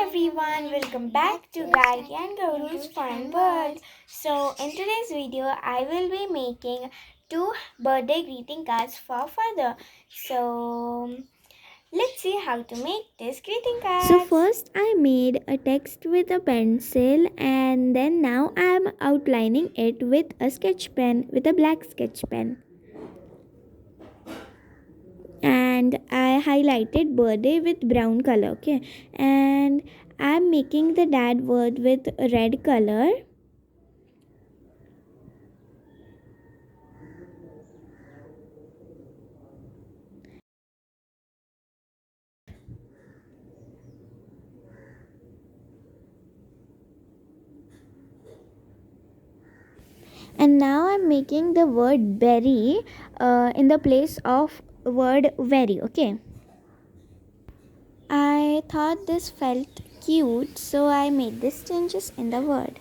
everyone, welcome back to Gargi and Gauru's Fun World. So, in today's video, I will be making two birthday greeting cards for father. So, let's see how to make this greeting cards. So first I made a text with a pencil, and then now I am outlining it with a sketch pen, with a black sketch pen. And I highlighted birthday with brown color, okay? And I'm making the dad word with red color. And now I'm making the word berry in the place of word very, okay? I thought this felt cute, so I made these changes in the word.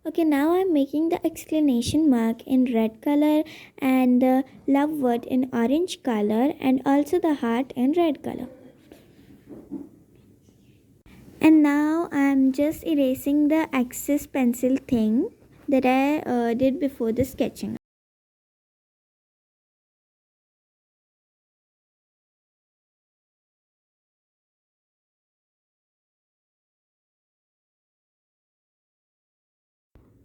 Okay, now I'm making the exclamation mark in red color and the love word in orange color and also the heart in red color. And now I'm just erasing the excess pencil thing that I did before the sketching.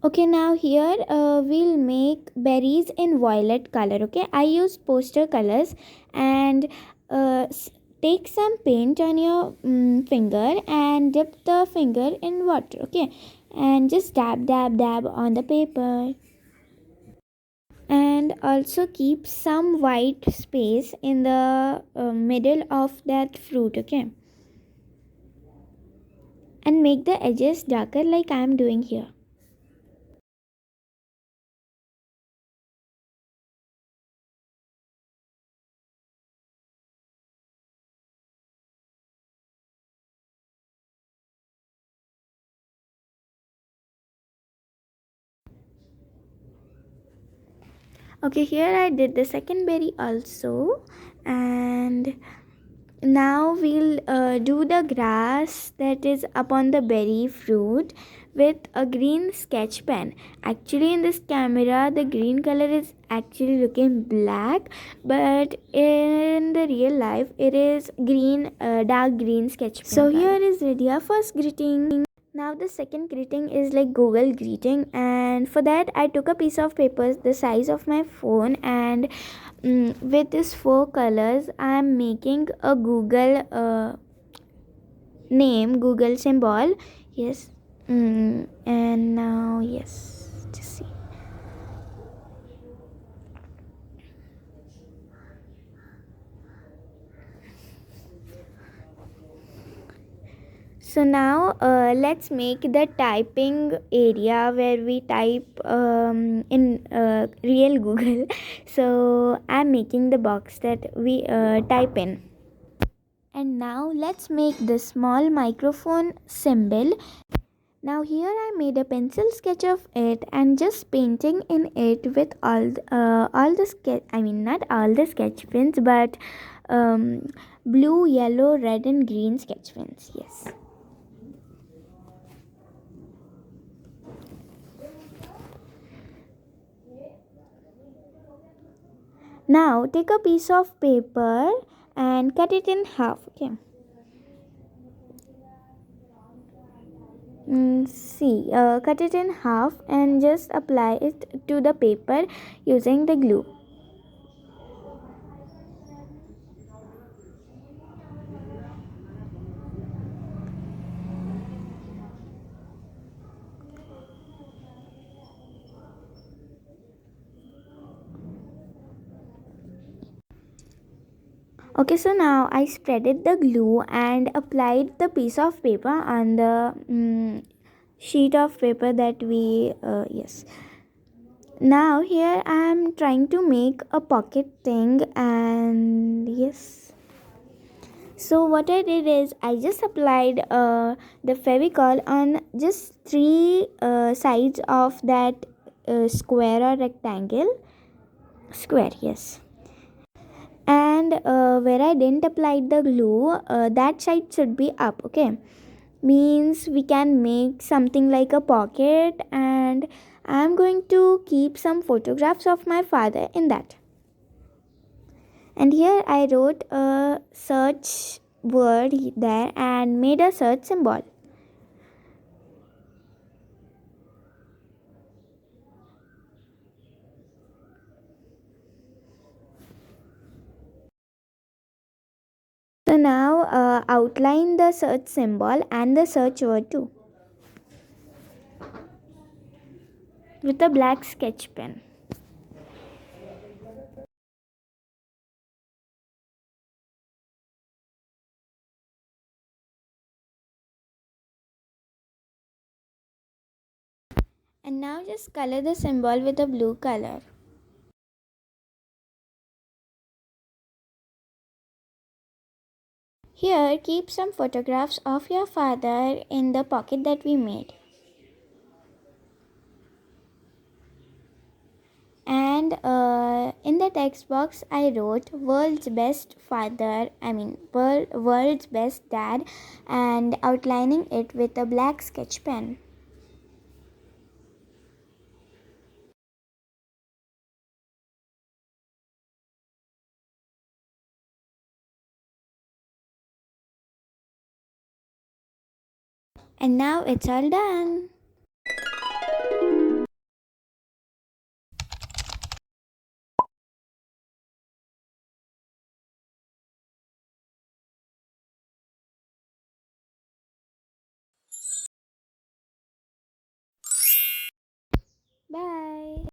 Okay, now here we'll make berries in violet color. Okay, I use poster colors and take some paint on your finger and dip the finger in water. Okay, and just dab on the paper, and also keep some white space in the middle of that fruit. Okay, and make the edges darker like I am doing here. Okay, here I did the second berry also, and now we'll do the grass that is upon the berry fruit with a green sketch pen. Actually, in this camera the green color is actually looking black, but in the real life it is green, dark green sketch pen. So here is ready our first greeting. Now the second greeting is like Google greeting, and for that I took a piece of paper the size of my phone, and with these four colors I am making a Google name, Google symbol. Yes. And now yes, just see. So now let's make the typing area where we type in real Google. So I'm making the box that we type in. And now let's make the small microphone symbol. Now here I made a pencil sketch of it and just painting in it with all the sketch. I mean not all the sketch pens, but blue, yellow, red, and green sketch pens. Yes. Now take a piece of paper and cut it in half. Okay. Cut it in half and just apply it to the paper using the glue. Okay, so now I spreaded the glue and applied the piece of paper on the sheet of paper that we yes. Now here I am trying to make a pocket thing, and yes, So what I did is I just applied the Fevicol on just three sides of that square or rectangle. Square, yes. And where I didn't apply the glue, that side should be up. Okay, means we can make something like a pocket, and I'm going to keep some photographs of my father in that. And here I wrote a search word there and made a search symbol. So now outline the search symbol and the search word too with a black sketch pen. And now just color the symbol with a blue color. Here, keep some photographs of your father in the pocket that we made. And in the text box, I wrote world's best father, world's best dad, and outlining it with a black sketch pen. And now it's all done.